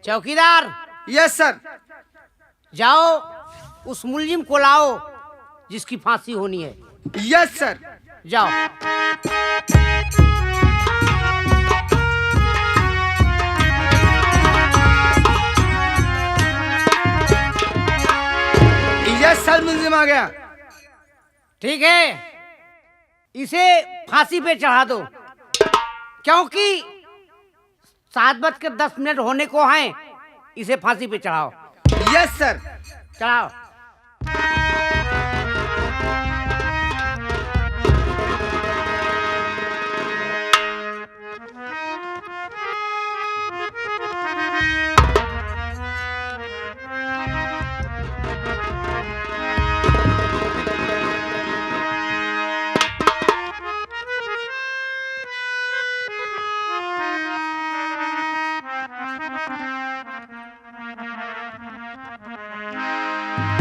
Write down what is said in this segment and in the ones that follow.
चौकीदार। Yes sir. जाओ उस मुलजिम को लाओ जिसकी फांसी होनी है। Yes sir. जाओ। यस सर, मुलजिम आ गया। ठीक है, इसे फांसी पे चढ़ा दो, क्योंकि 7:10 होने को हैं। इसे फांसी पे चढ़ाओ। Yes sir. चढ़ाओ।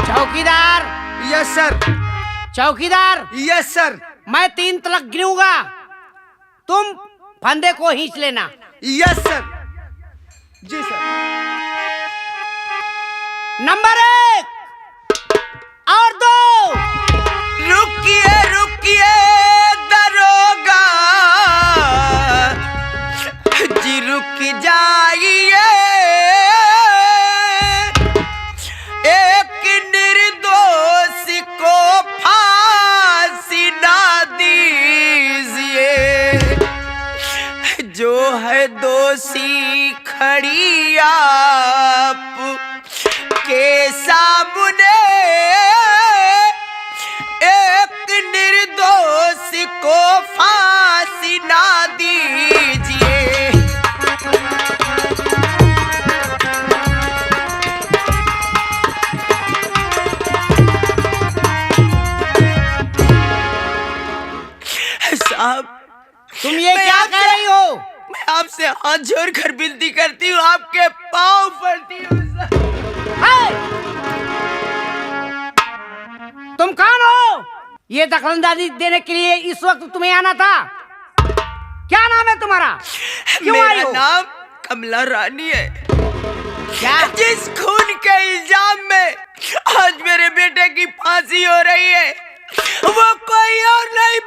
चौकीदार। Yes sir. चौकीदार। Yes sir. मैं 3 तलक गिनूंगा, तुम फंदे को खींच लेना। Yes sir. जी सर। नंबर 1 और 2। रुकिए रुकिए दरोगा जी, रुक जाइए। एक निर्दोष को फांसी ना दीजिए, जो है दोषी खड़ी आप के सामने। एक निर्दोष को फांसी ना दीजिए। साहब, तुम ये क्या कह रही हो? मैं आपसे हाथ जोड़कर विनती करती हूँ, आपके पाँव पड़ती हूँ। तुम कौन हो? ये दखलंदाजी देने के लिए इस वक्त तुम्हें आना था? क्या नाम है तुम्हारा? क्यों आई मेरा हो? नाम कमला रानी है। क्या? जिस खून के इल्जाम में आज मेरे बेटे की फांसी हो रही है, वो कोई और नहीं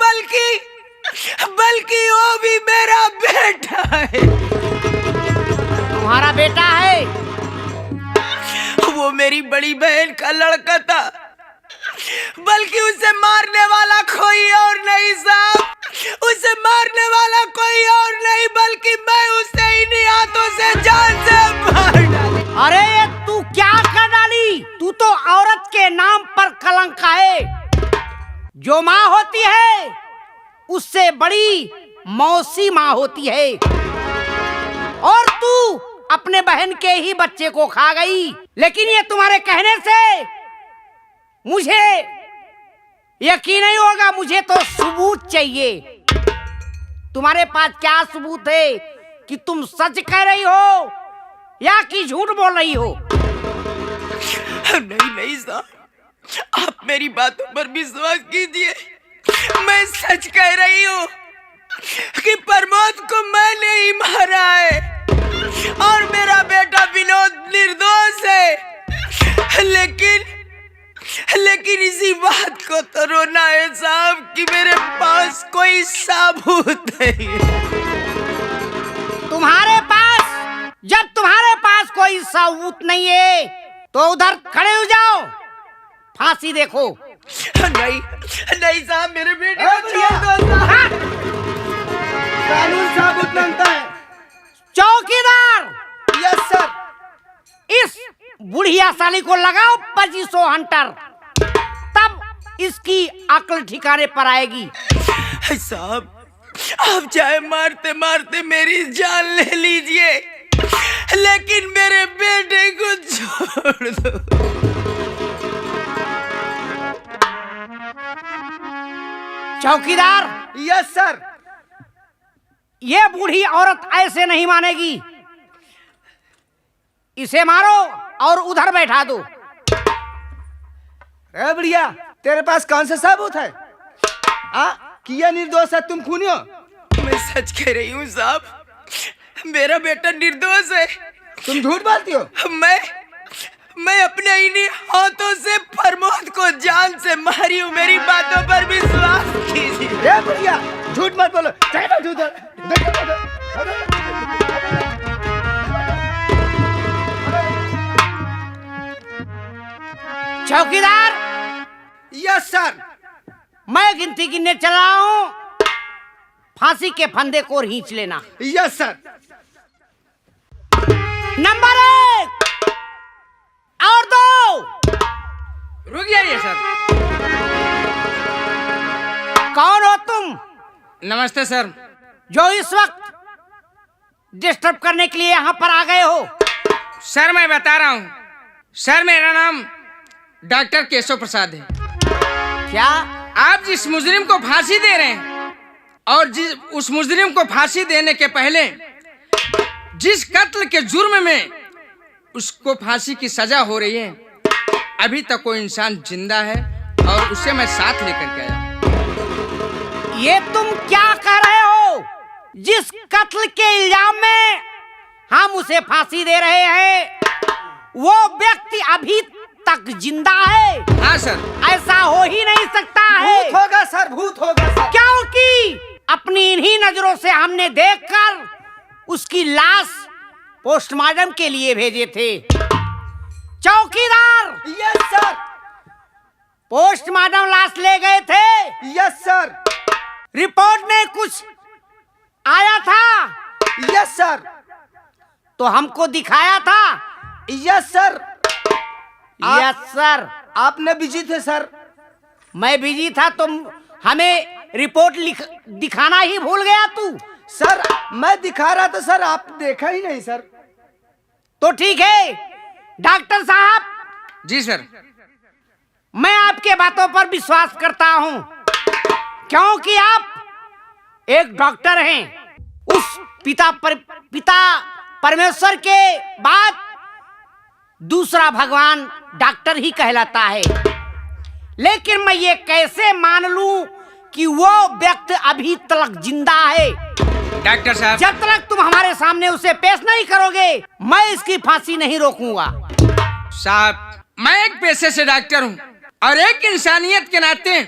बल्कि वो भी मेरा बेटा है। तुम्हारा बेटा है? वो मेरी बड़ी बहन का लड़का था, बल्कि उसे मारने वाला कोई और नहीं साहब। उसे मारने वाला कोई और नहीं, बल्कि मैं उसे इन्हीं हाथों से जान से मार डाली। अरे तू क्या कर डाली? तू तो औरत के नाम पर कलंक है। जो माँ होती है उससे बड़ी मौसी माँ होती है, और तू अपने बहन के ही बच्चे को खा गई। लेकिन ये तुम्हारे कहने से मुझे यकीन नहीं होगा। मुझे तो सबूत चाहिए। तुम्हारे पास क्या सबूत है कि तुम सच कह रही हो या कि झूठ बोल रही हो? नहीं साहब, आप मेरी बातों पर विश्वास कीजिए। मैं सच कह रही हूँ कि प्रमोद को मैंने ही मारा है, और मेरा बेटा विनोद निर्दोष है। लेकिन इसी बात को तो रोना है साहब कि मेरे पास कोई सबूत नहीं है। जब तुम्हारे पास कोई सबूत नहीं है तो उधर खड़े हो जाओ, फांसी देखो। नहीं साहब, मेरे बेटे को छोड़ दो साहब। कानून सबूत मांगता है। चौकीदार। Yes sir. इस बुढ़िया साली को लगाओ 2500 हंटर, तब इसकी अक्ल ठिकाने पर आएगी। साहब, आप चाहे मारते मारते मेरी जान ले लीजिए, लेकिन मेरे बेटे को छोड़ दो। चौकीदार। Yes sir. ये बूढ़ी औरत ऐसे नहीं मानेगी। इसे मारो और उधर बैठा दो। अरे बढ़िया, तेरे पास कौन सा सबूत है? किया निर्दोष है, तुम खूनी हो। मैं सच कह रही हूँ साहब, मेरा बेटा निर्दोष है, तुम झूठ बोलती हो। मैं अपने इन्हीं हाथों से प्रमोद को जान से मारी हूँ। मेरी बातों पर विश्वास कीजिए। ए बुढ़िया, झूठ मत बोलो। चल बैठो उधर। चौकीदार। Yes sir. मैं गिनती गिनने चला हूँ, फांसी के फंदे को खींच लेना। Yes sir. नंबर 1 और 2। रुक जाइए सर। कौन हो तुम? नमस्ते सर। जो इस वक्त डिस्टर्ब करने के लिए यहाँ पर आ गए हो? सर मैं बता रहा हूँ सर, मेरा नाम डॉक्टर केशव प्रसाद है। क्या? आप जिस मुजरिम को फांसी दे रहे हैं और उस मुजरिम को फांसी देने के पहले जिस कत्ल के जुर्म में उसको फांसी की सजा हो रही है, अभी तक कोई इंसान जिंदा है और उसे मैं साथ लेकर के आया। ये तुम क्या कह रहे हो? जिस कत्ल के इल्जाम में हम उसे फांसी दे रहे हैं, वो व्यक्ति अभी तक जिंदा है? हाँ सर। ऐसा हो ही नहीं सकता है। भूत होगा सर, भूत होगा सर। क्योंकि अपनी इन्हीं नजरों से हमने देखकर उसकी लाश पोस्टमार्टम के लिए भेजे थे। चौकीदार। Yes sir. पोस्टमार्टम लाश ले गए थे। Yes sir. रिपोर्ट में कुछ आया था? Yes sir. तो हमको दिखाया था? Yes sir. Yes sir. आपने बिजी थे सर। मैं बिजी था तो हमें रिपोर्ट दिखाना ही भूल गया तू? सर मैं दिखा रहा था सर, आप देखा ही नहीं सर। तो ठीक है डॉक्टर साहब। जी सर। मैं आपके बातों पर विश्वास करता हूं, क्योंकि आप एक डॉक्टर हैं। उस पिता परमेश्वर के बाद दूसरा भगवान डॉक्टर ही कहलाता है। लेकिन मैं ये कैसे मान लूं कि वो व्यक्ति अभी तक जिंदा है? डॉक्टर साहब, जब तक तुम हमारे सामने उसे पेश नहीं करोगे, मैं इसकी फांसी नहीं रोकूंगा। साहब मैं एक पेशे से डॉक्टर हूँ और एक इंसानियत के नाते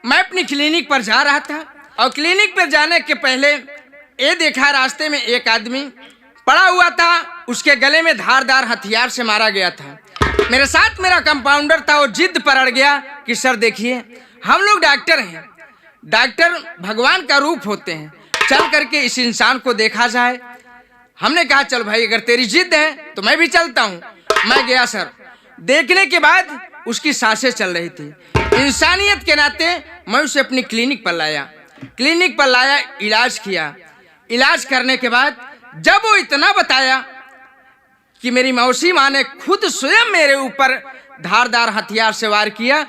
मैं अपनी क्लिनिक पर जा रहा था और क्लिनिक पर जाने के पहले ये देखा रास्ते में एक आदमी पड़ा हुआ था, उसके गले में धारदार हथियार से मारा गया था। मेरे साथ मेरा कंपाउंडर था, वो जिद पर अड़ गया कि सर देखिए हम लोग डॉक्टर हैं, डॉक्टर भगवान का रूप होते हैं, चल करके इस इंसान को देखा जाए। हमने कहा चल भाई अगर तेरी जिद है तो मैं भी चलता हूँ। मैं गया सर, देखने के बाद उसकी सांसें चल रही थी। इंसानियत के नाते मैं उसे अपनी क्लिनिक पर लाया, इलाज किया। इलाज करने के बाद जब वो इतना बताया कि मेरी मौसी माँ ने खुद स्वयं मेरे ऊपर धारदार हथियार से वार किया,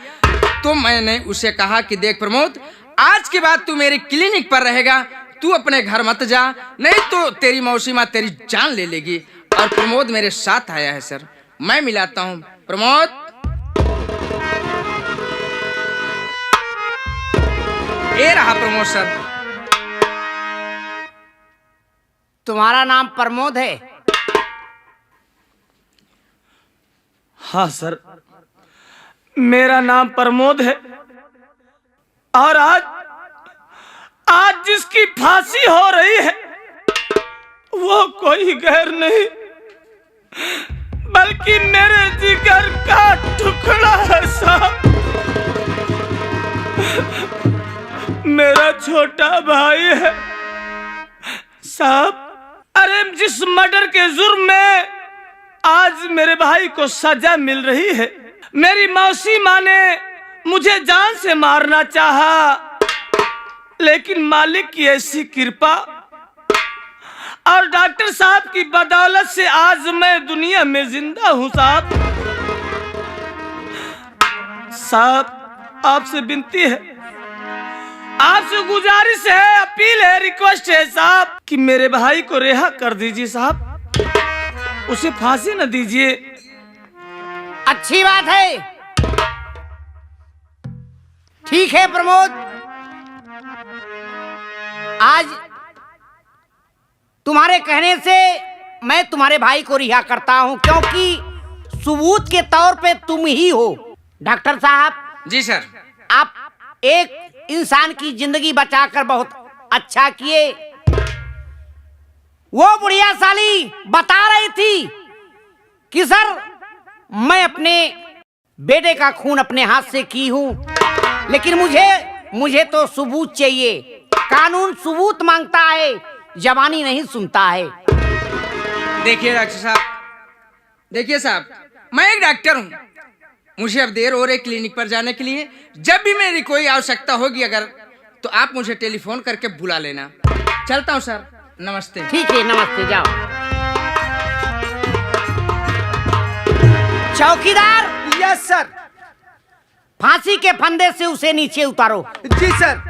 तो मैंने उसे कहा कि देख प्रमोद, आज के बाद तू मेरी क्लिनिक पर रहेगा, तू अपने घर मत जा, नहीं तो तेरी मौसी माँ तेरी जान ले लेगी। और प्रमोद मेरे साथ आया है सर, मैं मिलाता हूँ। प्रमोद, ये रहा प्रमोद सर। तुम्हारा नाम प्रमोद है? हाँ सर, मेरा नाम प्रमोद है। और आज जिसकी फांसी हो रही है वो कोई गैर नहीं बल्कि मेरे जिगर का टुकड़ा है साहब, मेरा छोटा भाई है साहब। अरे जिस मर्डर के जुर्म में आज मेरे भाई को सजा मिल रही है, मेरी मौसी माँ ने मुझे जान से मारना चाहा, लेकिन मालिक की ऐसी कृपा और डॉक्टर साहब की बदौलत से आज मैं दुनिया में जिंदा हूँ साहब। आपसे विनती है, आपसे गुजारिश है, अपील है, रिक्वेस्ट है साहब कि मेरे भाई को रिहा कर दीजिए साहब, उसे फांसी न दीजिए। अच्छी बात है, ठीक है प्रमोद, आज तुम्हारे कहने से मैं तुम्हारे भाई को रिहा करता हूँ, क्योंकि सबूत के तौर पे तुम ही हो। डॉक्टर साहब। जी सर। आप एक इंसान की जिंदगी बचाकर बहुत अच्छा किए। वो बुढ़िया साली बता रही थी कि सर मैं अपने बेटे का खून अपने हाथ से की हूं, लेकिन मुझे तो सबूत चाहिए। कानून सबूत मांगता है, जवानी नहीं सुनता है। देखिए डॉक्टर साहब, देखिए साहब, मैं एक डॉक्टर हूँ। मुझे अब देर हो रही क्लिनिक पर जाने के लिए। जब भी मेरी कोई आवश्यकता होगी अगर, तो आप मुझे टेलीफोन करके बुला लेना। चलता हूँ सर, नमस्ते। ठीक है, नमस्ते, जाओ। चौकीदार। Yes sir. फांसी के फंदे से उसे नीचे उतारो। जी सर।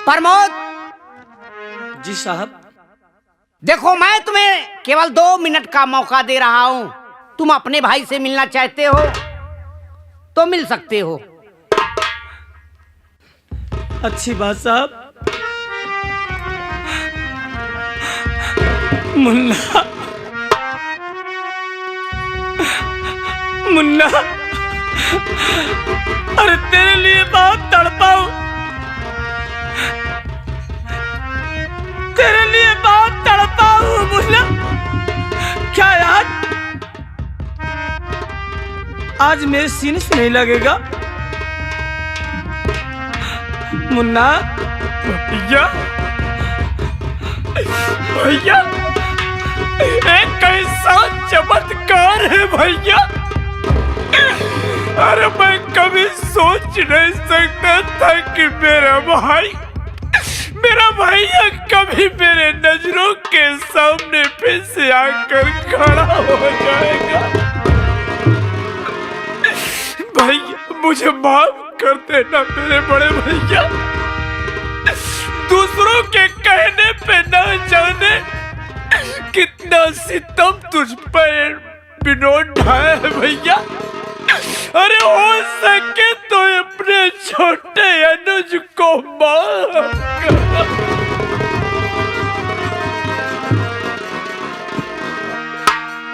प्रमोद। जी साहब। देखो, मैं तुम्हें केवल 2 मिनट का मौका दे रहा हूं। तुम अपने भाई से मिलना चाहते हो तो मिल सकते हो। अच्छी बात साहब। मुन्ना, मुन्ना, अरे तेरे लिए बहुत तड़पा हूं, तेरे लिए बहुत तड़पा हूं मुन्ना। क्या यार आज मेरे सीने से नहीं लगेगा? मुन्ना। भैया, भैया, एक कैसा चमत्कार है भैया। अरे मैं कभी सोच नहीं सकता था कि मेरा भैया कभी मेरे नजरों के सामने फिर से आकर खड़ा हो जाएगा। भैया मुझे माफ कर देना मेरे बड़े भैया। दूसरों के कहने पे न जाने कितना सितम तुझ पर बिनोद ढाया है भैया। अरे हो सके तो अपने छोटे अनुज को माफ कर।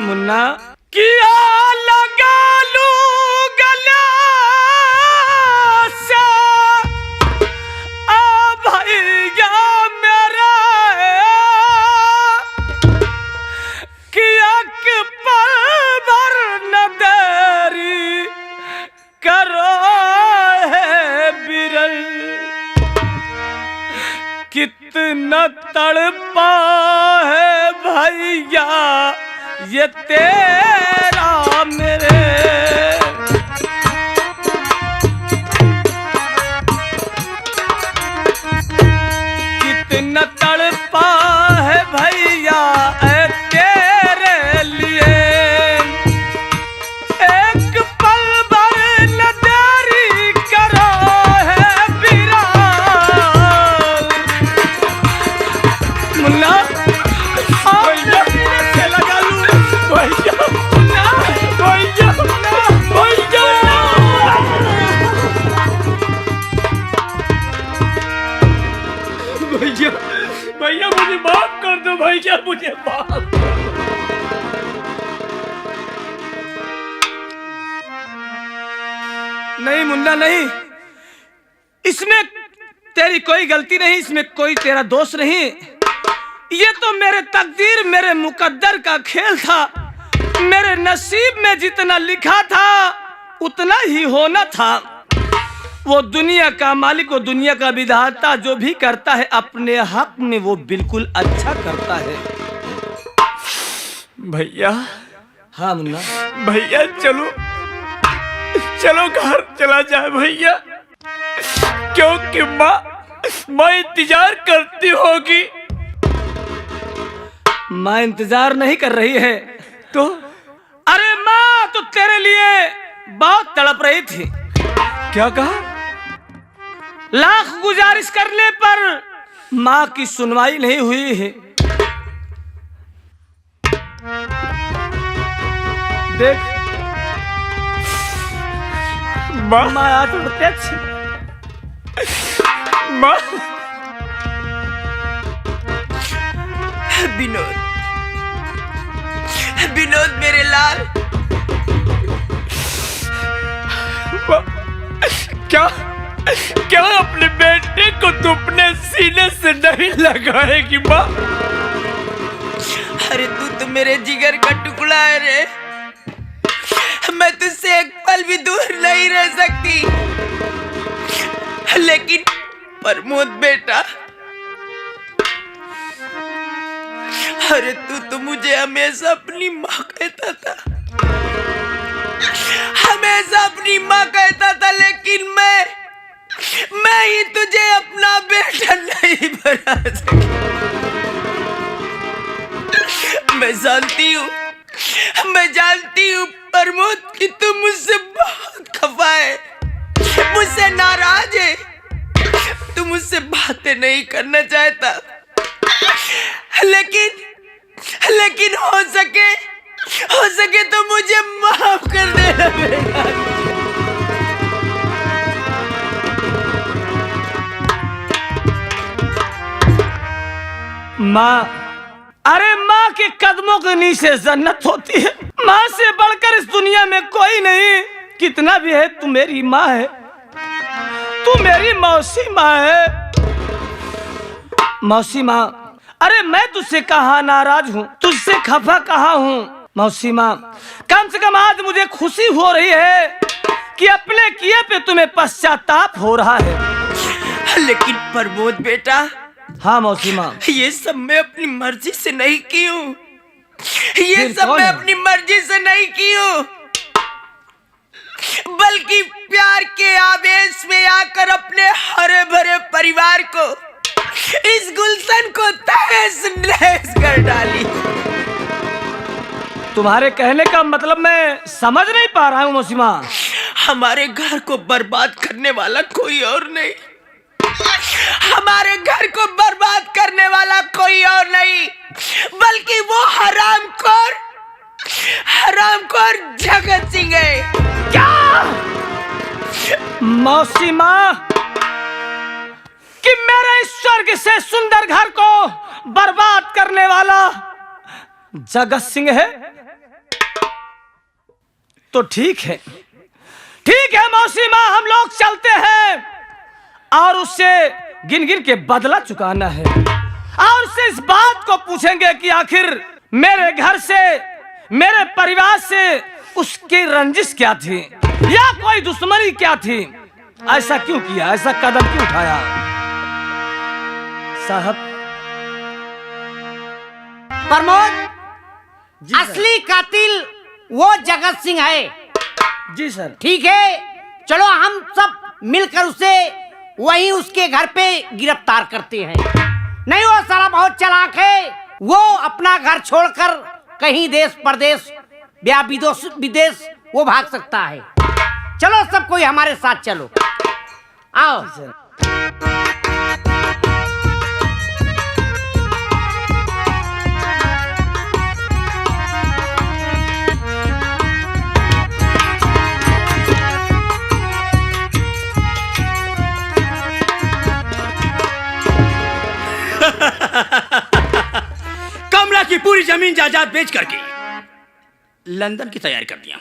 मुन्ना। किया लगा लू गला से आ भैया मेरा, किया कि पल भर न देरी करो है बिरल। कितना तड़पा है भैया ये तेरा मेरे। कितना तड़पा है भैया तेरे लिए। एक पल भर न देरी करो है बिरा। मुन्ना लगा लू भैया, भैया, भैया। भैया, भैया मुझे माफ कर दो भैया, मुझे माफ। नहीं मुन्ना नहीं, इसमें तेरी कोई गलती नहीं, इसमें कोई तेरा दोष नहीं। ये तो मेरे तकदीर, मेरे मुकद्दर का खेल था। मेरे नसीब में जितना लिखा था उतना ही होना था। वो दुनिया का मालिक, वो दुनिया का विधाता जो भी करता है अपने हक में वो बिल्कुल अच्छा करता है। भैया। हाँ मुन्ना। भैया चलो, चलो घर चला जाए भैया, क्योंकि माँ इंतजार करती होगी। माँ इंतजार नहीं कर रही है तो? अरे माँ तो तेरे लिए बहुत तड़प रही थी। क्या कहा? लाख गुजारिश करने पर माँ की सुनवाई नहीं हुई है। देख माँ आज प्रत्यक्ष माँ। विनोद, विनोद मेरे लाल। क्या क्या अपने बेटे को तू अपने सीने से नहीं लगाएगी माँ? अरे तू तो मेरे जिगर का टुकड़ा है रे। मैं तुझसे एक पल भी दूर नहीं रह सकती। लेकिन प्रमोद बेटा, अरे तू तो मुझे हमेशा अपनी माँ कहता था, हमेशा अपनी माँ कहता था, लेकिन मैं ही तुझे अपना बेटा नहीं बना सकी। मैं जानती हूँ प्रमोद कि तू मुझसे बहुत खफा है, मुझसे नाराज है, तू मुझसे बातें नहीं करना चाहता, लेकिन हो सके तो मुझे माफ कर देना बेटा। माँ, अरे माँ के कदमों के नीचे जन्नत होती है। माँ से बढ़कर इस दुनिया में कोई नहीं। कितना भी है तू मेरी माँ है, तू मेरी मौसी माँ है। मौसी माँ, अरे मैं तुझसे कहाँ नाराज हूँ, तुझसे खफा कहाँ हूँ। मौसी माँ, कम से कम आज मुझे खुशी हो रही है कि अपने किए पे तुम्हें पश्चाताप हो रहा है। लेकिन प्रमोद बेटा, हाँ मौसी माँ, ये सब मैं अपनी मर्जी से नहीं की हूँ, ये सब मैं अपनी मर्जी से नहीं की हूँ, बल्कि प्यार के आवेश में आकर अपने हरे भरे परिवार को, इस गुलशन को तहस नहस कर डाली। तुम्हारे कहने का मतलब मैं समझ नहीं पा रहा हूँ मौसी माँ। हमारे घर को बर्बाद करने वाला कोई और नहीं, हमारे घर को बर्बाद करने वाला कोई और नहीं, बल्कि वो हरामखोर जगत सिंह है। क्या मौसी माँ, कि मेरे इस स्वर्ग से सुंदर घर को बर्बाद करने वाला जगत सिंह है? तो ठीक है मौसी माँ, हम लोग चलते हैं और उससे गिन गिन के बदला चुकाना है, और उससे इस बात को पूछेंगे कि आखिर मेरे घर से, मेरे परिवार से उसकी रंजिश क्या थी, या कोई दुश्मनी क्या थी, ऐसा क्यों किया, ऐसा कदम क्यों उठाया। साहब, प्रमोद, असली कातिल वो जगत सिंह है। जी सर। ठीक है, चलो हम सब मिलकर उसे वहीं उसके घर पे गिरफ्तार करते हैं। नहीं, वो साला बहुत चालाक है, वो अपना घर छोड़कर कहीं देश परदेश या विदेश वो भाग सकता है। चलो सब कोई हमारे साथ चलो, आओ। कमला की पूरी जमीन जायदाद बेच करके लंदन की तैयारी कर दिया।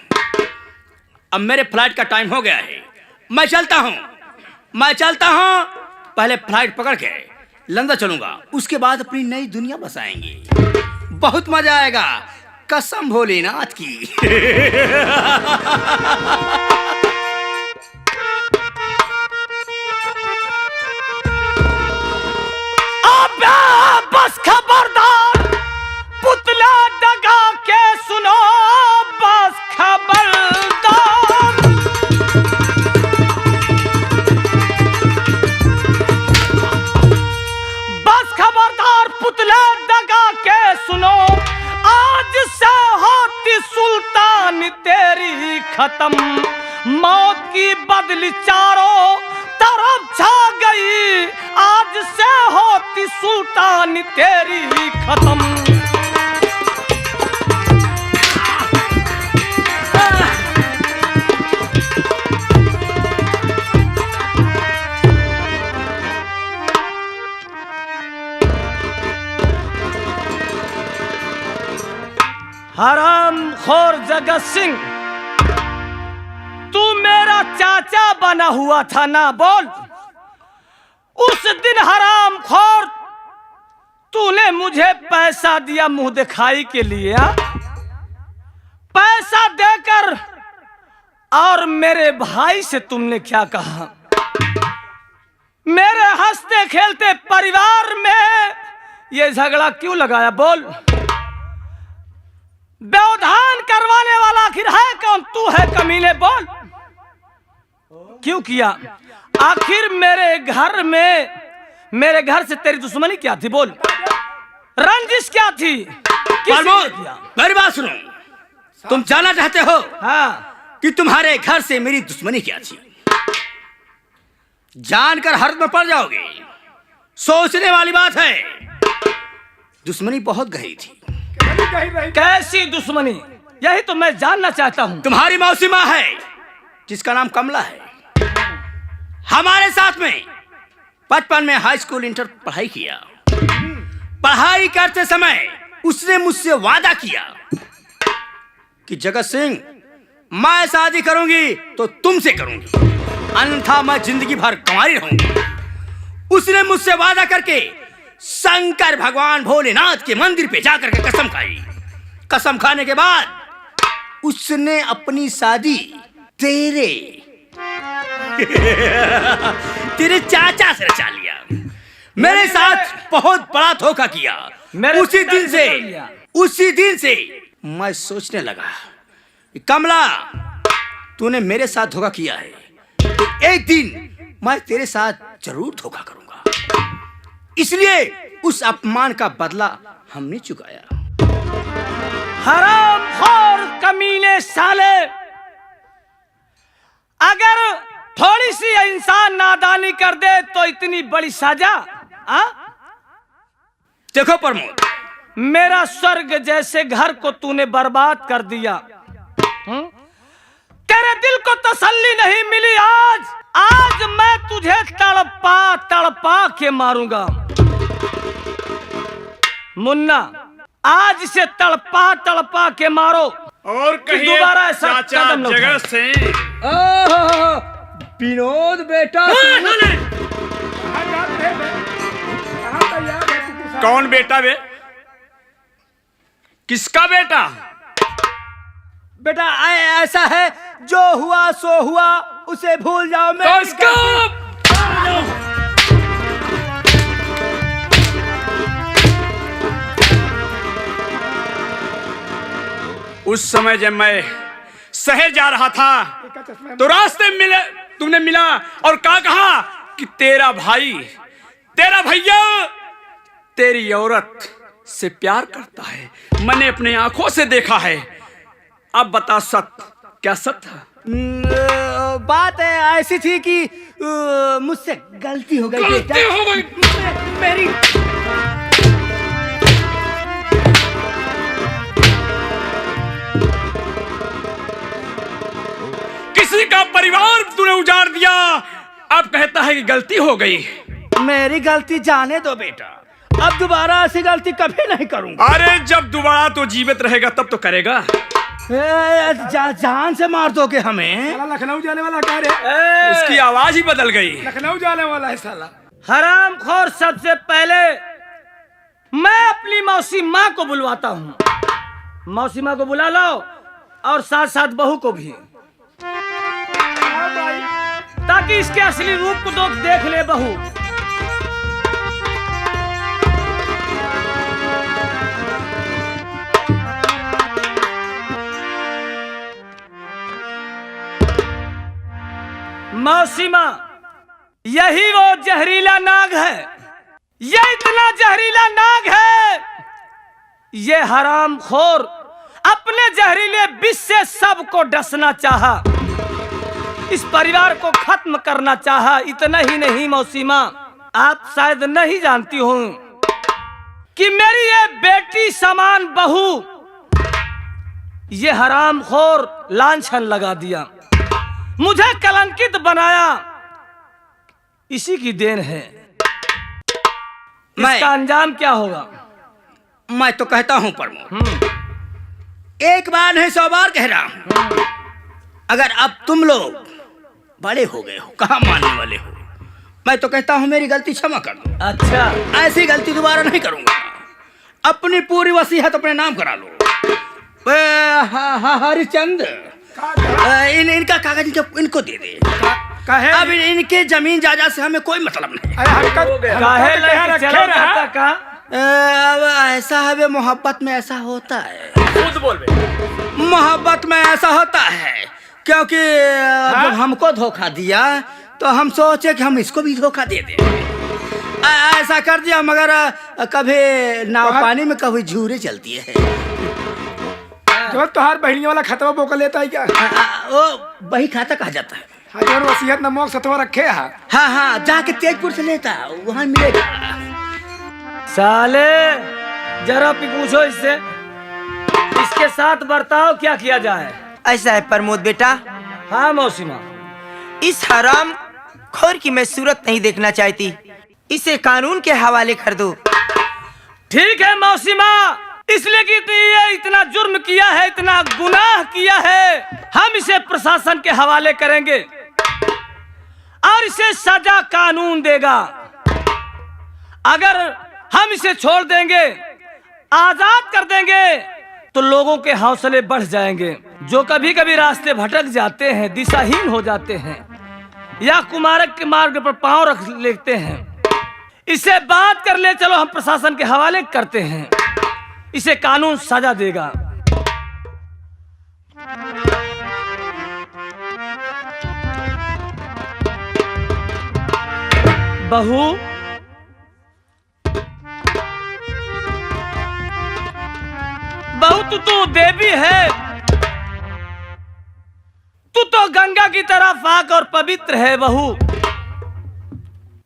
अब मेरे फ्लाइट का टाइम हो गया है, मैं चलता हूं। पहले फ्लाइट पकड़ के लंदन चलूंगा, उसके बाद अपनी नई दुनिया बसाएंगे। बहुत मजा आएगा, कसम भोलेनाथ की। बस खबरदार, पुतला दगा के सुनो, बस खबरदार। बस खबरदार, पुतला दगा के सुनो, आज से होती सुल्तान तेरी खत्म। मौत की बदली चारों तरफ छा गई, आज से होती सुल्तान तेरी खत्म। हराम खोर जगत सिंह, तू मेरा चाचा बना हुआ था ना? बोल। उस दिन हराम खोर तूने मुझे पैसा दिया मुंह दिखाई के लिए, पैसा देकर, और मेरे भाई से तुमने क्या कहा? मेरे हंसते खेलते परिवार में ये झगड़ा क्यों लगाया? बोल। व्यवधान करवाने वाला आखिर है कौन? तू है कमीने, बोल। क्यों किया? आखिर मेरे घर से तेरी दुश्मनी क्या थी? बोल। रंजिश क्या थी? मेरी बात सुनो। तुम जानना चाहते हो हाँ कि तुम्हारे घर से मेरी दुश्मनी क्या थी? जानकर हर्ज में पड़ जाओगे। सोचने वाली बात है। दुश्मनी बहुत गहरी थी। कैसी दुश्मनी? यही तो मैं जानना चाहता हूँ। तुम्हारी मौसी माँ है जिसका नाम कमला है, हमारे साथ में बचपन में हाई स्कूल इंटर पढ़ाई किया। पढ़ाई करते समय उसने मुझसे वादा किया कि जगत सिंह, मैं शादी करूंगी तो तुमसे करूंगी, अन्यथा मैं जिंदगी भर कुंवारी रहूंगी। उसने मुझसे वादा करके शंकर भगवान भोलेनाथ के मंदिर पे जाकर के कसम खाई। कसम खाने के बाद उसने अपनी शादी तेरे चाचा से रचा लिया। मेरे साथ बहुत बड़ा धोखा किया। उसी दिन से मैं सोचने लगा कि कमला, तूने मेरे साथ धोखा किया है तो एक दिन मैं तेरे साथ जरूर धोखा करूंगा। इसलिए उस अपमान का बदला हमने चुकाया। हरामखोर कमीने साले, अगर थोड़ी सी इंसान नादानी कर दे तो इतनी बड़ी सजा? देखो प्रमोद, मेरा स्वर्ग जैसे घर को तूने बर्बाद कर दिया। तेरे दिल को तसल्ली नहीं मिली। आज मैं तुझे तड़पा के मारूंगा। मुन्ना, आज से तड़पा के मारो और कहिए दोबारा ऐसा चाचा कदम न उठाए। जगत सिंह। विनोद बेटा, कौन बेटा बे? किसका बेटा? बेटा ऐसा है, जो हुआ सो हुआ, उसे भूल जाओ। मैं तो इसका उस समय जब मैं शहर जा रहा था तो रास्ते में तुमने मिला और कहा कि तेरा भाई, तेरा भैया तेरी औरत से प्यार करता है। मैंने अपने आंखों से देखा है। अब बता, क्या सच था? बात ऐसी थी कि मुझसे गलती हो गई। गलती हो गई मेरी। किसी का परिवार तूने उजाड़ दिया, अब कहता है कि गलती हो गई। मेरी गलती जाने दो बेटा, अब दोबारा ऐसी गलती कभी नहीं करूंगा। अरे जब दोबारा तो जीवित रहेगा तब तो करेगा। जान से मार दोगे हमें। साला लखनऊ जाने वाला कह रहे? उसकी आवाज ही बदल गई। लखनऊ जाने वाला है साला। हरामखोर, सबसे पहले मैं अपनी मौसी माँ को बुलवाता हूँ। मौसी माँ को बुला लो और साथ साथ बहू को भी, ताकि इसके असली रूप को तो देख ले बहू। मौसी माँ, यही वो जहरीला नाग है। ये इतना जहरीला नाग है, ये हरामखोर अपने जहरीले विष से सबको डसना चाहा, इस परिवार को खत्म करना चाहा। इतना ही नहीं मौसी माँ, आप शायद नहीं जानती हूँ कि मेरी ये बेटी समान बहू, ये हरामखोर लांछन लगा दिया, मुझे कलंकित बनाया। इसी की देन है। इसका अंजाम क्या होगा? मैं तो कहता हूं प्रमोद, एक बार नहीं 100 बार कह रहा हूं, अगर अब तुम लोग बड़े हो गए हो, कहाँ मानने वाले हो, मैं तो कहता हूं मेरी गलती क्षमा कर दो। अच्छा, ऐसी गलती दोबारा नहीं करूंगा। अपनी पूरी वसीयत अपने नाम करा लो। हरिचंद, इनका कागज इनको दे दे। काहे अब इनके जमीन जायदाद से हमें कोई मतलब नहीं। अरे हरकत काहे हरकत यहाँ लेके रखे चला रहा। जाता का? अब ऐसा है, वे मोहब्बत में ऐसा होता है, खुद बोल बे। मोहब्बत में ऐसा होता है, क्योंकि जब हमको धोखा दिया तो हम सोचे कि हम इसको भी धोखा दे दें। ऐसा कर दिया, मगर कभी नाव पानी में कभी झूरे चलती है। जो तुहार बहनियों वाला खतवा बोका लेता है क्या? वो बही खाता कहा जाता है। हजार वसीयत नमक सतवा रखे है। हाँ हाँ, जाके तेजपुर से लेता, वहाँ मिलेगा। साले जरा भी पूछो इससे, इसके साथ बर्ताव क्या किया जाए? ऐसा है प्रमोद बेटा, हाँ मौसीमा, इस हराम खोर की मैं सूरत नहीं देखना चाहती, इसे कानून के हवाले कर दो। ठीक है मौसीमा, इसलिए कि ये इतना जुर्म किया है, इतना गुनाह किया है, हम इसे प्रशासन के हवाले करेंगे और इसे सजा कानून देगा। अगर हम इसे छोड़ देंगे, आजाद कर देंगे, तो लोगों के हौसले बढ़ जाएंगे। जो कभी कभी रास्ते भटक जाते हैं, दिशाहीन हो जाते हैं या कुमारक के मार्ग पर पांव रख लेते हैं, इसे बात कर ले चलो, हम प्रशासन के हवाले करते हैं, इसे कानून सजा देगा। बहू, बहू तू तो देवी है, तू तो गंगा की तरह पाक और पवित्र है बहू,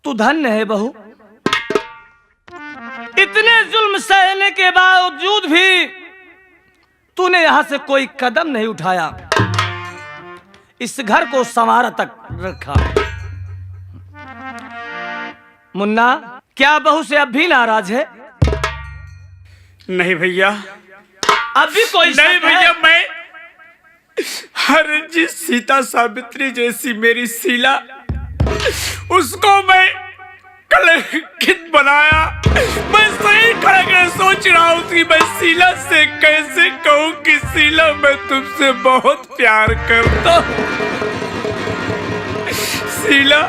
तू धन्य है बहू। इतने जुल्म सहने के बावजूद भी तूने यहां से कोई कदम नहीं उठाया, इस घर को संवारा तक रखा। मुन्ना, क्या बहू से अब भी नाराज है? नहीं भैया, अब भी कोई नहीं शक है? भैया, मैं हर जिस सीता सावित्री जैसी मेरी शीला, उसको मैं कलंकित बनाया। मैं सही खड़े सोच रहा हूँ कि मैं शीला से कैसे कहूँ कि शीला मैं तुमसे बहुत प्यार करता हूँ। शीला,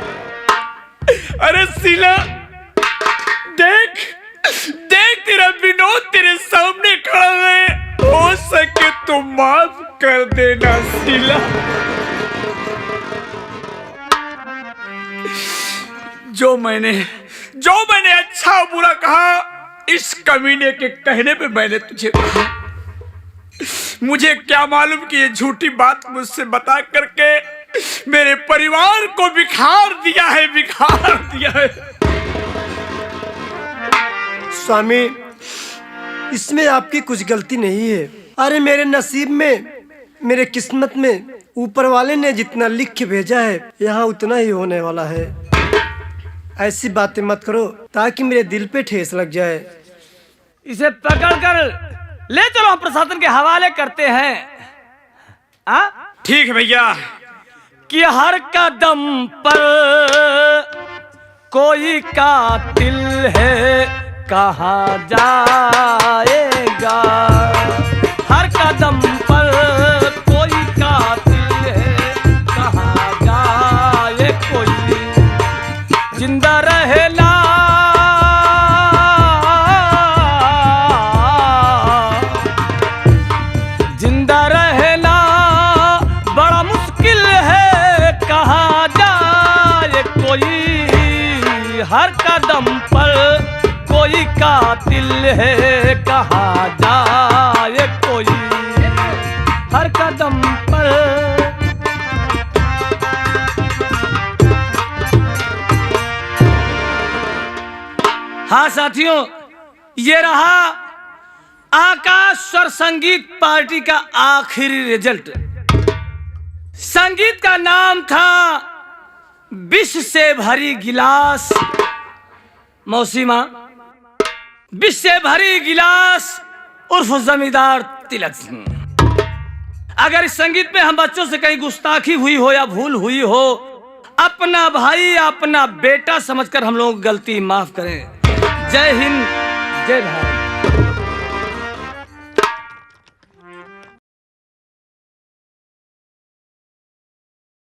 अरे शीला, देख देख, तेरा विनोद तेरे सामने खड़ा है, हो सके तो माफ कर देना शीला। जो मैंने अच्छा और बुरा कहा, इस कमीने के कहने पे मैंने तुझे कहा। मुझे क्या मालूम कि ये झूठी बात मुझसे बता करके मेरे परिवार को बिखार दिया है। स्वामी, इसमें आपकी कुछ गलती नहीं है। अरे मेरे नसीब में, मेरे किस्मत में ऊपर वाले ने जितना लिख के भेजा है, यहाँ उतना ही होने वाला है। ऐसी बातें मत करो ताकि मेरे दिल पे ठेस लग जाए। इसे पकड़ कर ले चलो, हम प्रशासन के हवाले करते हैं। ठीक है भैया। कि हर कदम पर कोई कातिल है, कहाँ जाएगा? हर कदम पर कोई कातिल है, कहाँ जाए कोई? जिंदा रहेला बड़ा मुश्किल है, कहाँ जाए कोई? हर कदम पर कोई कातिल है, कहाँ जाए कोई? हर कदम पर। हाँ साथियों, ये रहा आकाश स्वर संगीत पार्टी का आखिरी रिजल्ट। संगीत का नाम था विष से भरी गिलास। मौसीमा, विष से भरी गिलास उर्फ जमींदार तिलक सिंह। अगर इस संगीत में हम बच्चों से कहीं गुस्ताखी हुई हो या भूल हुई हो, अपना भाई या अपना बेटा समझकर हम लोगों की गलती माफ करें। जय हिंद, जय भारत।